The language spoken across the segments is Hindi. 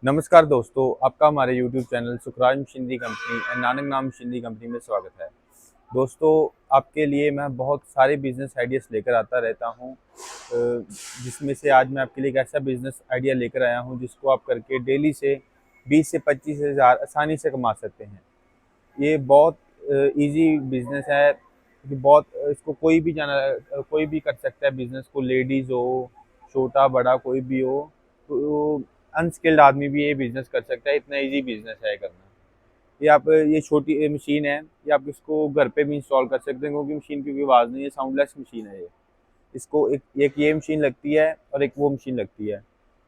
नमस्कार दोस्तों, आपका हमारे YouTube channel Sukhraj machinery company and Nanak नाम मशीनरी कंपनी में स्वागत है। दोस्तों, आपके लिए मैं बहुत सारे बिजनेस आइडियाज़ लेकर आता रहता हूं, जिसमें से आज मैं आपके लिए एक ऐसा बिजनेस आइडिया लेकर आया हूं जिसको आप करके डेली से 20 से 25 हज़ार आसानी से कमा सकते हैं। ये बहुत इजी बिजनेस है कि बहुत इसको कोई भी कर सकता है बिजनेस को, लेडीज़ हो, छोटा बड़ा कोई भी हो, तो अनस्किल्ड आदमी भी ये बिजनेस कर सकता है। इतना इजी बिजनेस है करना। ये छोटी मशीन है, ये आप इसको घर पे भी इंस्टॉल कर सकते हैं क्योंकि मशीन की कोई आवाज़ नहीं है, साउंडलेस मशीन है ये। इसको एक ये मशीन लगती है और एक वो मशीन लगती है।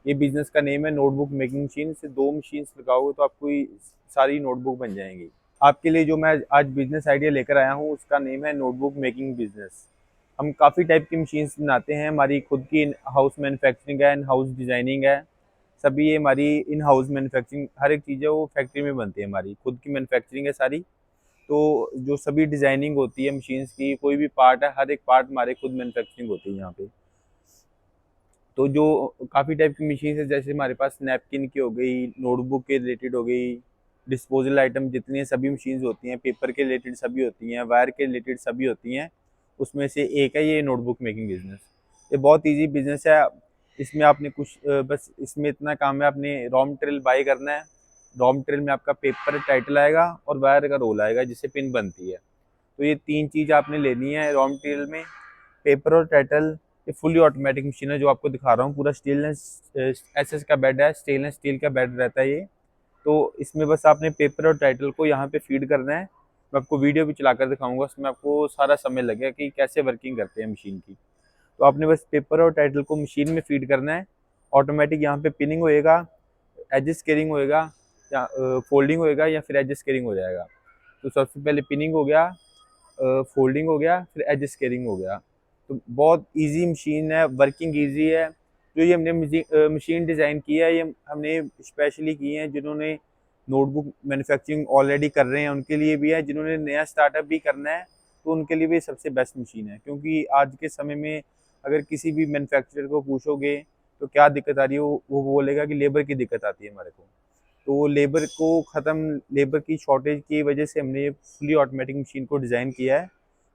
ये बिजनेस का नेम है नोटबुक मेकिंग मशीन। से दो मशीन लगाओगे तो आपको ये सारी नोटबुक बन जाएंगी। आपके लिए जो मैं आज बिजनेस आइडिया लेकर आया हूँ उसका नेम है नोटबुक मेकिंग बिजनेस। हम काफ़ी टाइप की मशीन्स बनाते हैं। हमारी खुद की इन हाउस मैन्युफैक्चरिंग है, इन हाउस डिज़ाइनिंग है। सभी ये हमारी इन हाउस मैन्युफैक्चरिंग, हर एक चीज़ है वो फैक्ट्री में बनती है। हमारी खुद की मैन्युफैक्चरिंग है सारी। तो जो सभी डिज़ाइनिंग होती है मशीन्स की, कोई भी पार्ट है, हर एक पार्ट हमारे खुद मैन्युफैक्चरिंग होती है यहाँ पे। तो जो काफ़ी टाइप की मशीन है, जैसे हमारे पास नैपकिन की हो गई, नोटबुक के रिलेटेड हो गई, डिस्पोजल आइटम जितनी सभी मशीन्स होती हैं, पेपर के रिलेटेड सभी होती हैं, वायर के रिलेटेड सभी होती हैं। उसमें से एक है ये नोटबुक मेकिंग बिजनेस। ये बहुत इजी बिजनेस है। इसमें आपने बस इसमें इतना काम है, आपने रॉ मटेरियल बाई करना है। रॉ मटेरियल में आपका पेपर टाइटल आएगा और वायर का रोल आएगा जिससे पिन बनती है। तो ये तीन चीज़ आपने लेनी है रॉ मटेरियल में, पेपर और टाइटल। ये फुली ऑटोमेटिक मशीन है जो आपको दिखा रहा हूँ। पूरा स्टेनलेस एसएस का बेड है, स्टेनलेस स्टील का बेड रहता है ये। तो इसमें बस आपने पेपर और टाइटल को यहाँ पे फीड करना है। मैं आपको वीडियो भी चलाकर दिखाऊंगा, उसमें आपको सारा समय लगेगा कि कैसे वर्किंग करते हैं मशीन की। तो आपने बस पेपर और टाइटल को मशीन में फीड करना है। ऑटोमेटिक यहाँ पे पिनिंग होएगा, एज स्केलिंग होएगा, या फोल्डिंग होएगा, या फिर एज स्केलिंग हो जाएगा। तो सबसे पहले पिनिंग हो गया, फोल्डिंग हो गया, फिर एज स्केलिंग हो गया। तो बहुत इजी मशीन है, वर्किंग इजी है। जो ये हमने मशीन डिज़ाइन की है, ये हमने स्पेशली की है जिन्होंने नोटबुक मैन्युफैक्चरिंग ऑलरेडी कर रहे हैं उनके लिए भी है, जिन्होंने नया स्टार्टअप भी करना है तो उनके लिए भी सबसे बेस्ट मशीन है। क्योंकि आज के समय में अगर किसी भी मैन्युफैक्चरर को पूछोगे तो क्या दिक्कत आ रही है, वो बोलेगा कि लेबर की दिक्कत आती है हमारे को। तो लेबर की शॉर्टेज की वजह से हमने ये फुली ऑटोमेटिक मशीन को डिज़ाइन किया है।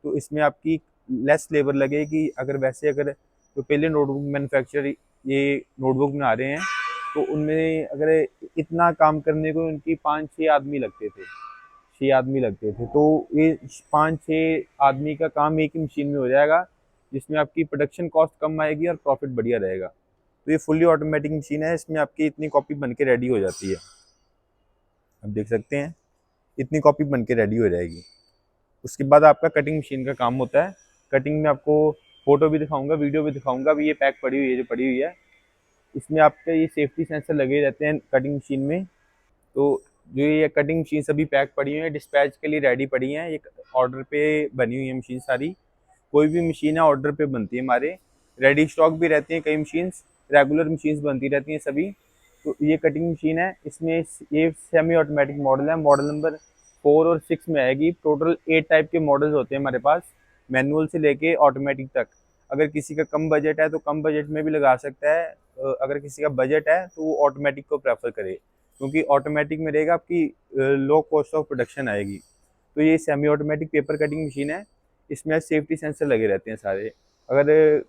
तो इसमें आपकी लेस लेबर लगेगी। अगर जो पहले नोटबुक मैन्युफैक्चरर ये नोटबुक बना रहे हैं तो उनमें अगर इतना काम करने को उनकी 5-6 आदमी लगते थे, 6 आदमी लगते थे। तो ये 5-6 आदमी का काम एक ही मशीन में हो जाएगा, जिसमें आपकी प्रोडक्शन कॉस्ट कम आएगी और प्रॉफिट बढ़िया रहेगा। तो ये फुली ऑटोमेटिक मशीन है, इसमें आपकी इतनी कॉपी बन के रेडी हो जाती है। आप देख सकते हैं इतनी कॉपी बन के रेडी हो जाएगी। उसके बाद आपका कटिंग मशीन का काम होता है। कटिंग में आपको फोटो भी दिखाऊंगा, वीडियो भी दिखाऊंगा। अभी ये पैक पड़ी हुई है, जो पड़ी हुई है, इसमें आपके ये सेफ्टी सेंसर लगे रहते हैं कटिंग मशीन में। तो जो ये कटिंग मशीन सभी पैक पड़ी हुई है, डिस्पैच के लिए रेडी पड़ी हैं। ये ऑर्डर पे बनी हुई है मशीन सारी। कोई भी मशीन है ऑर्डर पे बनती है हमारे। रेडी स्टॉक भी रहती हैं कई मशीन्स, रेगुलर मशीन्स बनती रहती हैं सभी। तो ये कटिंग मशीन है, इसमें ये सेमी ऑटोमेटिक मॉडल है, मॉडल नंबर 4 और 6 में आएगी। टोटल 8 टाइप के मॉडल्स होते हैं हमारे पास, मैनुअल से लेके ऑटोमेटिक तक। अगर किसी का कम बजट है तो कम बजट में भी लगा सकता है। अगर किसी का बजट है तो वो ऑटोमेटिक को प्रेफर करे, क्योंकि ऑटोमेटिक में रहेगा आपकी लो कॉस्ट ऑफ प्रोडक्शन आएगी। तो ये semi automatic paper cutting machine है। इसमें सेफ्टी सेंसर लगे रहते हैं सारे। अगर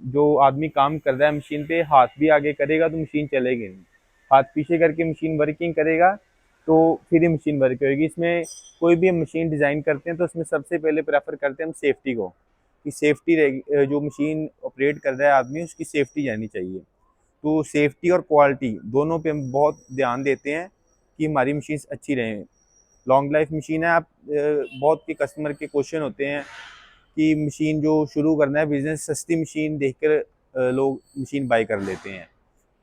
जो आदमी काम कर रहा है मशीन पे हाथ भी आगे करेगा तो मशीन चलेगी नहीं। हाथ पीछे करके मशीन वर्किंग करेगा तो फिर ही मशीन वर्क होगी। इसमें कोई भी हम मशीन डिज़ाइन करते हैं तो उसमें सबसे पहले प्रेफर करते हैं हम सेफ्टी को, कि सेफ्टी रहेगी। जो मशीन ऑपरेट कर रहा है आदमी, उसकी सेफ्टी जानी चाहिए। तो सेफ्टी और क्वालिटी दोनों पे हम बहुत ध्यान देते हैं कि हमारी मशीन अच्छी रहें। लॉन्ग लाइफ मशीन है। बहुत के कस्टमर के क्वेश्चन होते हैं कि मशीन जो शुरू करना है बिजनेस, सस्ती मशीन देखकर लोग मशीन बाय कर लेते हैं।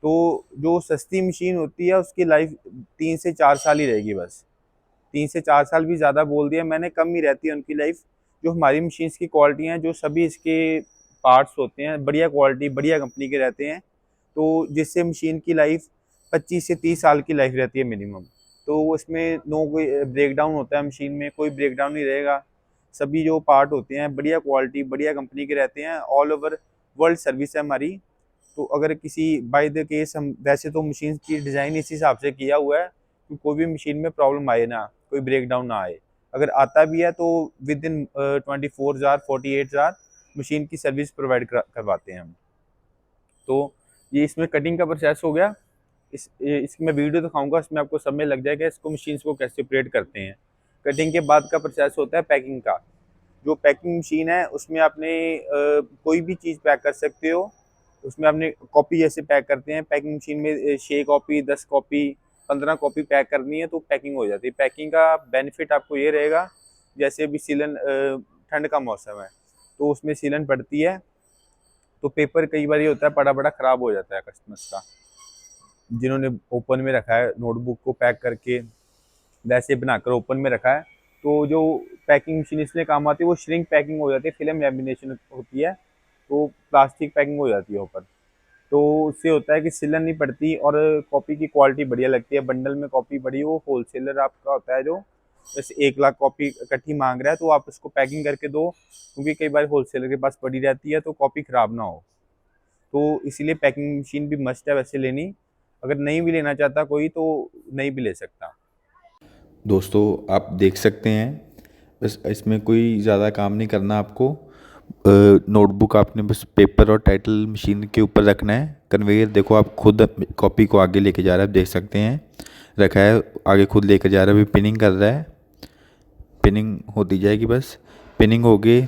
तो जो सस्ती मशीन होती है उसकी लाइफ 3 से 4 साल ही रहेगी बस। 3 से 4 साल भी ज़्यादा बोल दिया मैंने, कम ही रहती है उनकी लाइफ। जो हमारी मशीन्स की क्वालिटी हैं, जो सभी इसके पार्ट्स होते हैं, बढ़िया क्वालिटी बढ़िया कंपनी के रहते हैं। तो जिससे मशीन की लाइफ 25 से 30 साल की लाइफ रहती है मिनिमम। तो उसमें नो कोई ब्रेकडाउन होता है मशीन में, कोई ब्रेकडाउन नहीं रहेगा। सभी जो पार्ट होते हैं बढ़िया क्वालिटी बढ़िया कंपनी के रहते हैं। ऑल ओवर वर्ल्ड सर्विस है हमारी। तो अगर किसी बाय द केस हम वैसे तो मशीन की डिज़ाइन इस हिसाब से किया हुआ है कि कोई भी मशीन में प्रॉब्लम आए ना, कोई ब्रेक डाउन ना आए। अगर आता भी है तो within 24 hour 48 hour machine की सर्विस प्रोवाइड करवाते हैं हम। तो ये इसमें कटिंग का प्रोसेस हो गया। इसकी मैं वीडियो दिखाऊंगा, इसमें आपको सब में लग जाएगा इसको मशीन्स को कैसे ऑपरेट करते हैं। कटिंग के बाद का प्रोसेस होता है पैकिंग का। जो पैकिंग मशीन है उसमें आपने कोई भी चीज़ पैक कर सकते हो। उसमें आपने कॉपी जैसे पैक करते हैं पैकिंग मशीन में 6 कॉपी 10 कॉपी 15 कॉपी पैक करनी है तो पैकिंग हो जाती है। पैकिंग का बेनिफिट आपको ये रहेगा, जैसे अभी सीलन ठंड का मौसम है तो उसमें सीलन पड़ती है तो पेपर कई बार ये होता है पड़ा पड़ा ख़राब हो जाता है कस्टमर्स का। जिन्होंने ओपन में रखा है नोटबुक को पैक करके वैसे बनाकर ओपन में रखा है, तो जो पैकिंग मशीन इसलिए काम आती है वो श्रिंक पैकिंग हो जाती है, फिल्म लैमिनेशन होती है तो प्लास्टिक पैकिंग हो जाती है ऊपर। तो उससे होता है कि सिलन नहीं पड़ती और कॉपी की क्वालिटी बढ़िया लगती है। बंडल में कॉपी बड़ी हो, होलसेलर आपका होता है जो जैसे 1 लाख कॉपी इकट्ठी मांग रहा है तो आप उसको पैकिंग करके दो, क्योंकि कई बार होलसेलर के पास पड़ी रहती है तो कॉपी ख़राब ना हो। तो इसीलिए पैकिंग मशीन भी मस्ट है वैसे लेनी। अगर नहीं भी लेना चाहता कोई तो नहीं भी ले सकता। दोस्तों आप देख सकते हैं, बस इसमें कोई ज़्यादा काम नहीं करना आपको। नोटबुक आपने बस पेपर और टाइटल मशीन के ऊपर रखना है। कन्वेयर देखो आप खुद कॉपी को आगे लेके जा रहा है, आप देख सकते हैं रखा है, आगे खुद लेकर जा रहा है, अभी पिनिंग कर रहा है। पिनिंग होती जाएगी, बस पिनिंग हो गई,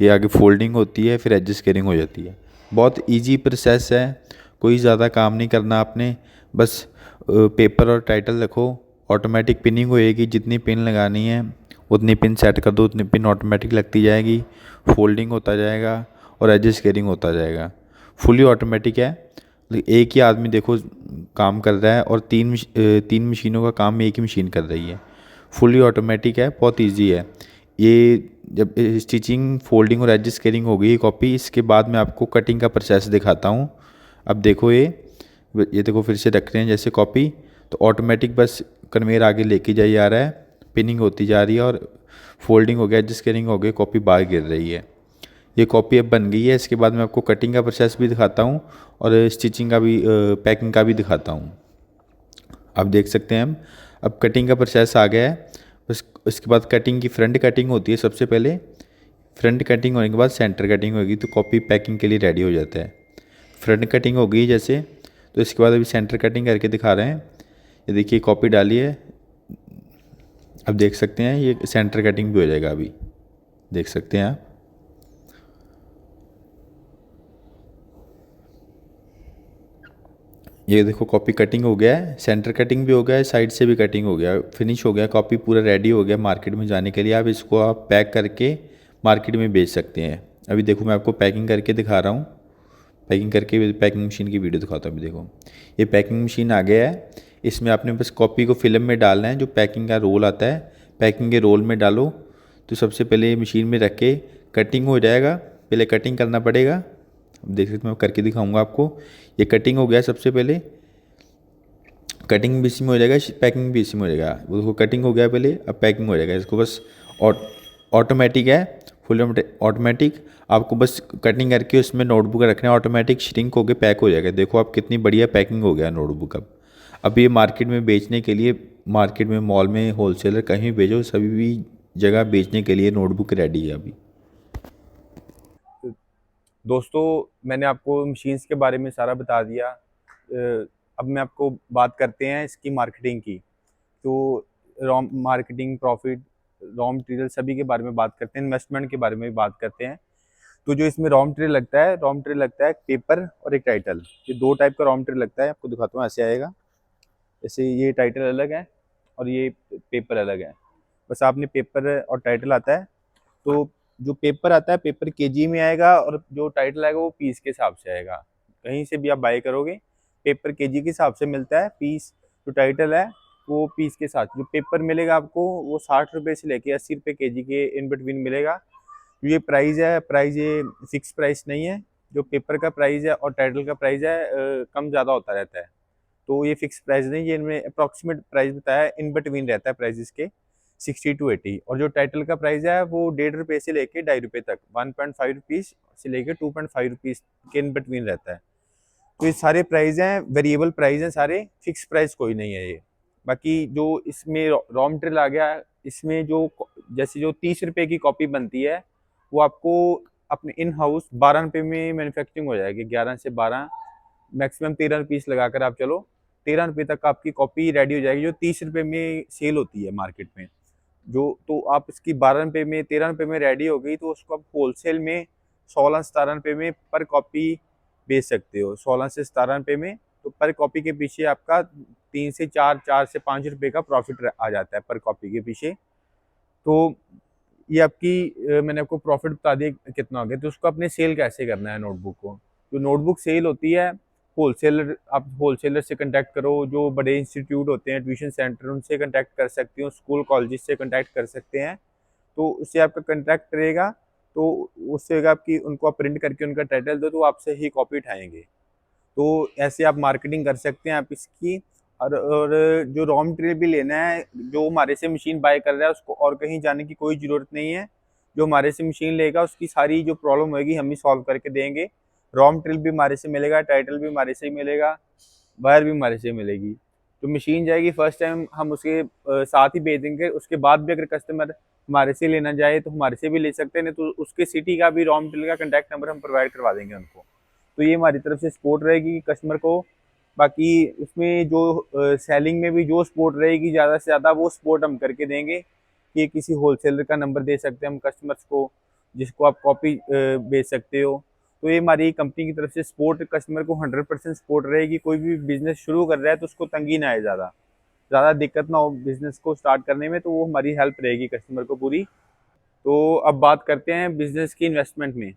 ये आगे फोल्डिंग होती है, फिर एडजस्ट केयरिंग हो जाती है। बहुत इजी प्रोसेस है, कोई ज़्यादा काम नहीं करना आपने। बस पेपर और टाइटल रखो, ऑटोमेटिक पिनिंग होएगी, जितनी पिन लगानी है उतनी पिन सेट कर दो, उतनी पिन ऑटोमेटिक लगती जाएगी, फोल्डिंग होता जाएगा और एडजस्ट केयरिंग होता जाएगा। फुली ऑटोमेटिक है, एक ही आदमी देखो काम कर रहा है और तीन मशीनों का काम एक ही मशीन कर रही है। फुली ऑटोमेटिक है, बहुत इजी है। ये जब स्टिचिंग फोल्डिंग और एडजस्ट केयरिंग हो गई कॉपी, इसके बाद मैं आपको कटिंग का प्रोसेस दिखाता हूँ। अब देखो ये देखो फिर से रख रहे हैं जैसे कॉपी, तो ऑटोमेटिक बस कन्वेयर आगे लेके जाई जा रहा है, पिनिंग होती जा रही है और फोल्डिंग हो गया, एडजस्ट केयरिंग हो गई, कॉपी बाहर गिर रही है। ये कॉपी अब बन गई है। इसके बाद मैं आपको कटिंग का प्रोसेस भी दिखाता हूँ और स्टिचिंग का भी पैकिंग का भी दिखाता हूँ। आप देख सकते हैं हम अब कटिंग का प्रोसेस आ गया है। बस इसके बाद कटिंग की फ्रंट कटिंग होती है सबसे पहले। फ्रंट कटिंग होने के बाद सेंटर कटिंग होगी तो कॉपी पैकिंग के लिए रेडी हो जाता है। फ्रंट कटिंग हो गई जैसे, तो इसके बाद अभी सेंटर कटिंग करके दिखा रहे हैं। ये देखिए कॉपी डाली है, अब देख सकते हैं ये सेंटर कटिंग भी हो जाएगा, अभी देख सकते हैं आप। ये देखो कॉपी कटिंग हो गया है, सेंटर कटिंग भी हो गया है, साइड से भी कटिंग हो गया, फिनिश हो गया, कॉपी पूरा रेडी हो गया मार्केट में जाने के लिए। आप इसको आप पैक करके मार्केट में बेच सकते हैं। अभी देखो मैं आपको पैकिंग करके दिखा रहा हूँ, पैकिंग करके पैकिंग मशीन की वीडियो दिखाता हूँ। अभी देखो ये पैकिंग मशीन आ गया है, इसमें आपने बस कॉपी को फिल्म में डालना है। जो पैकिंग का रोल आता है, पैकिंग के रोल में डालो। तो सबसे पहले मशीन में रख के कटिंग हो जाएगा, पहले कटिंग करना पड़ेगा। अब देख सकते मैं करके दिखाऊंगा आपको। ये कटिंग हो गया, सबसे पहले कटिंग भी इसी में हो जाएगा, पैकिंग भी इसी में हो जाएगा। उसको कटिंग हो गया पहले, अब पैकिंग हो जाएगा। इसको बस ऑटोमेटिक है, फुल ऑटोमेटिक। आपको बस कटिंग करके उसमें नोटबुक रखना है, ऑटोमेटिक श्रिंक होकर पैक हो जाएगा। देखो आप कितनी बढ़िया पैकिंग हो गया नोटबुक। अब ये मार्केट में बेचने के लिए, मार्केट में मॉल में होलसेलर कहीं भी भेजो, सभी भी जगह बेचने के लिए नोटबुक रेडी है अभी। दोस्तों मैंने आपको मशीन्स के बारे में सारा बता दिया। अब मैं आपको बात करते हैं इसकी मार्केटिंग की। तो raw marketing, profit, raw material सभी के बारे में बात करते हैं, इन्वेस्टमेंट के बारे में भी बात करते हैं। तो जो इसमें रॉ मटेरियल लगता है, रॉ मटेरियल लगता है पेपर और एक टाइटल। ये दो टाइप का रॉ मटेरियल लगता है, आपको दिखाता हूँ। ऐसे आएगा, जैसे ये टाइटल अलग है और ये पेपर अलग है। बस आपने पेपर और टाइटल आता है, तो जो पेपर आता है पेपर केजी में आएगा और जो टाइटल आएगा वो पीस के हिसाब से आएगा। कहीं से भी आप बाय करोगे पेपर केजी के हिसाब से मिलता है, पीस जो टाइटल है वो पीस के साथ। जो पेपर मिलेगा आपको वो 60 रुपये से लेके 80 रुपये केजी के इन बिटवीन मिलेगा। ये प्राइस है, प्राइस ये फिक्स प्राइस नहीं है। जो पेपर का प्राइस है और टाइटल का प्राइस है कम ज़्यादा होता रहता है, तो ये फिक्स प्राइस नहीं, ये इनमें अप्रॉक्सीमेट प्राइस बताया है, इन बिटवीन रहता है प्राइस के 60 to 80। और जो टाइटल का प्राइस है वो 1.5 रुपये से लेके 2.5 रुपये तक, 1.5 रुपीज़ से लेके 2.5 रुपीज़ के इन बिटवीन रहता है। तो ये सारे प्राइस हैं, वेरिएबल प्राइस हैं सारे, फिक्स प्राइस कोई नहीं है ये। बाकी जो इसमें रॉ मटेरियल आ गया, इसमें जो जैसे जो 30 रुपए की कॉपी बनती है वो आपको अपने इन हाउस 12 रुपए में मैन्युफैक्चरिंग हो जाएगी। 11 से 12, मैक्सिमम 13 पीस लगाकर आप चलो, 13 रुपए तक आपकी कॉपी रेडी हो जाएगी, जो 30 रुपए में सेल होती है मार्केट में। जो तो आप इसकी 12 रुपए में, 13 रुपए में रेडी हो गई, तो उसको आप होलसेल में 16-17 रुपए में पर कॉपी बेच सकते हो। 16 से 17 रुपए में, तो पर कॉपी के पीछे आपका 3 से 4, 4 से 5 रुपए का प्रॉफिट आ जाता है पर कॉपी के पीछे। तो ये आपकी मैंने आपको प्रॉफिट बता दिया कितना हो गया। तो उसको अपने सेल कैसे करना है नोटबुक को। जो नोटबुक सेल होती है, होलसेलर, आप होलसेलर से कांटेक्ट करो, जो बड़े इंस्टीट्यूट होते हैं, ट्यूशन सेंटर, उनसे कांटेक्ट कर सकते हो, स्कूल कॉलेज से कांटेक्ट कर सकते हैं। तो उससे आपका कांटेक्ट रहेगा, तो उससे आपकी उनको आप प्रिंट करके उनका टाइटल दो, तो आपसे ही कॉपी उठाएंगे। तो ऐसे आप मार्केटिंग कर सकते हैं आप इसकी। और जो रॉ मटेरियल भी लेना है, जो हमारे से मशीन बाय कर रहा है उसको और कहीं जाने की कोई ज़रूरत नहीं है। जो हमारे से मशीन लेगा उसकी सारी जो प्रॉब्लम होगी हम ही सॉल्व करके देंगे। रॉ मटेरियल भी हमारे से मिलेगा, टाइटल भी हमारे से ही मिलेगा, वायर भी हमारे से मिलेगी। जो मशीन जाएगी फर्स्ट टाइम हम उसके साथ ही भेज देंगे। उसके बाद भी अगर कस्टमर हमारे से लेना चाहे तो हमारे से भी ले सकते हैं, नहीं तो उसके सिटी का भी रॉ मटेरियल का कॉन्टैक्ट नंबर हम प्रोवाइड करवा देंगे उनको। तो ये हमारी तरफ से सपोर्ट रहेगी कस्टमर को। बाकी उसमें जो सेलिंग में भी जो सपोर्ट रहेगी ज़्यादा से ज़्यादा, वो सपोर्ट हम करके देंगे कि किसी होलसेलर का नंबर दे सकते हैं हम कस्टमर्स को, जिसको आप कॉपी बेच सकते हो। तो ये हमारी कंपनी की तरफ से सपोर्ट कस्टमर को 100% सपोर्ट रहेगी। कोई भी बिजनेस शुरू कर रहा है तो उसको तंगी ना आए, ज़्यादा दिक्कत ना हो बिजनेस को स्टार्ट करने में, तो वो हमारी हेल्प रहेगी कस्टमर को पूरी। तो अब बात करते हैं बिजनेस की इन्वेस्टमेंट में।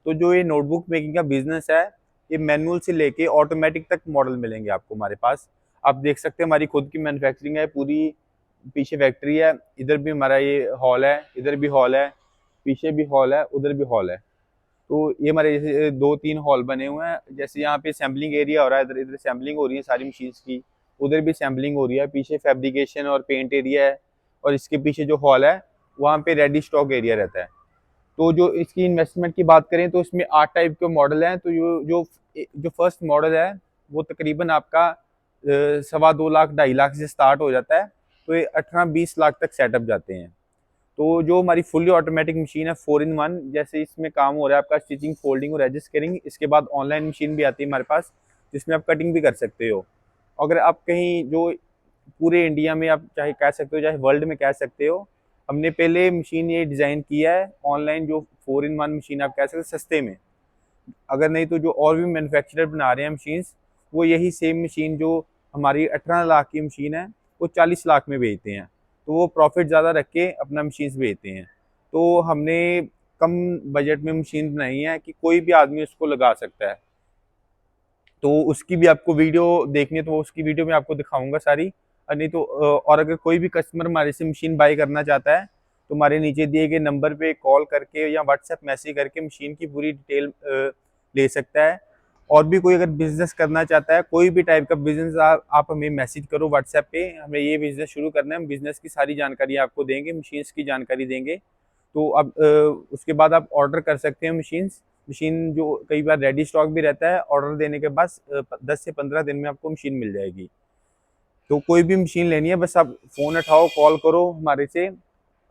तो जो ये नोटबुक मेकिंग का बिजनेस है, ये मैनुअल से लेके ऑटोमेटिक तक मॉडल मिलेंगे आपको हमारे पास। आप देख सकते हैं हमारी खुद की मैन्युफैक्चरिंग है पूरी, पीछे फैक्ट्री है, इधर भी हमारा ये हॉल है, इधर भी हॉल है, पीछे भी हॉल है, उधर भी हॉल है। तो ये हमारे जैसे 2-3 हॉल बने हुए हैं। जैसे यहाँ पे सैम्पलिंग एरिया हो रहा है, इधर इधर सैम्पलिंग हो रही है सारी मशीन्स की, उधर भी सैम्पलिंग हो रही है, पीछे फैब्रिकेशन और पेंट एरिया है, और इसके पीछे जो हॉल है वहाँ पे रेडी स्टॉक एरिया रहता है। तो जो इसकी इन्वेस्टमेंट की बात करें तो इसमें 8 टाइप के मॉडल हैं। तो जो फर्स्ट मॉडल है वो तकरीबन आपका 2.25 लाख 2.5 लाख से स्टार्ट हो जाता है, तो ये 18-20 लाख तक सेटअप जाते हैं। तो जो हमारी फुल्ली ऑटोमेटिक मशीन है 4-in-1, जैसे इसमें काम हो रहा है आपका स्टिचिंग, फोल्डिंग और एडजस्ट कटिंग। इसके बाद ऑनलाइन मशीन भी आती है हमारे पास, जिसमें आप कटिंग भी कर सकते हो। अगर आप कहीं जो पूरे इंडिया में आप चाहे कह सकते हो, चाहे वर्ल्ड में कह सकते हो, हमने पहले मशीन ये डिज़ाइन किया है ऑनलाइन, जो 4-in-1 मशीन आप कह सकते हो सस्ते में। अगर नहीं तो जो और भी मैन्युफैक्चरर बना रहे हैं मशीन्स, वो यही सेम मशीन जो हमारी 18 लाख की मशीन है वो 40 लाख में बेचते हैं। तो वो प्रॉफिट ज़्यादा रख के अपना मशीन्स बेचते हैं। तो हमने कम बजट में मशीन बनाई है कि कोई भी आदमी उसको लगा सकता है। तो उसकी भी आपको वीडियो देखनी है तो उसकी वीडियो में आपको दिखाऊंगा सारी। और नहीं तो और अगर कोई भी कस्टमर हमारे से मशीन बाई करना चाहता है तो हमारे नीचे दिए गए नंबर पे कॉल करके या व्हाट्सएप मैसेज करके मशीन की पूरी डिटेल ले सकता है। और भी कोई अगर बिजनेस करना चाहता है, कोई भी टाइप का बिजनेस, आप हमें मैसेज करो व्हाट्सएप पे, हमें ये बिजनेस शुरू करना है, हम बिजनेस की सारी जानकारी आपको देंगे, मशीन्स की जानकारी देंगे। तो अब उसके बाद आप ऑर्डर कर सकते हैं मशीन जो कई बार रेडी स्टॉक भी रहता है, ऑर्डर देने के बाद 10 से 15 दिन में आपको मशीन मिल जाएगी। तो कोई भी मशीन लेनी है बस आप फ़ोन उठाओ, कॉल करो हमारे से,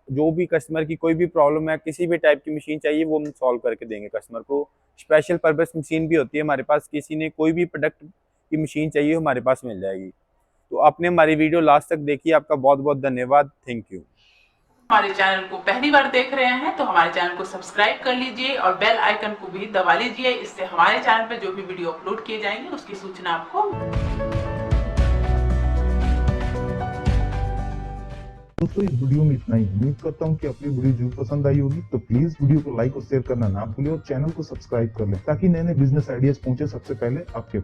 जो भी कस्टमर की कोई भी प्रॉब्लम है, किसी भी टाइप की मशीन चाहिए वो हम सॉल्व करके देंगे कस्टमर को। स्पेशल पर्पस मशीन भी होती है हमारे पास, किसी ने कोई भी प्रोडक्ट की मशीन चाहिए हमारे पास मिल जाएगी। तो आपने हमारी वीडियो लास्ट तक देखी, आपका बहुत बहुत धन्यवाद, थैंक यू। हमारे चैनल को पहली बार देख रहे हैं तो हमारे चैनल को सब्सक्राइब कर लीजिए और बेल आइकन को भी दबा लीजिए। इससे हमारे चैनल पर जो भी वीडियो अपलोड किए जाएंगे उसकी सूचना आपको। दोस्तों इस वीडियो में इतना ही। उम्मीद करता हूँ कि अपनी वीडियो जरूर पसंद आई होगी, तो प्लीज वीडियो को लाइक और शेयर करना ना भूलें और चैनल को सब्सक्राइब कर लें ताकि नए नए बिजनेस आइडियाज पहुंचे सबसे पहले आपके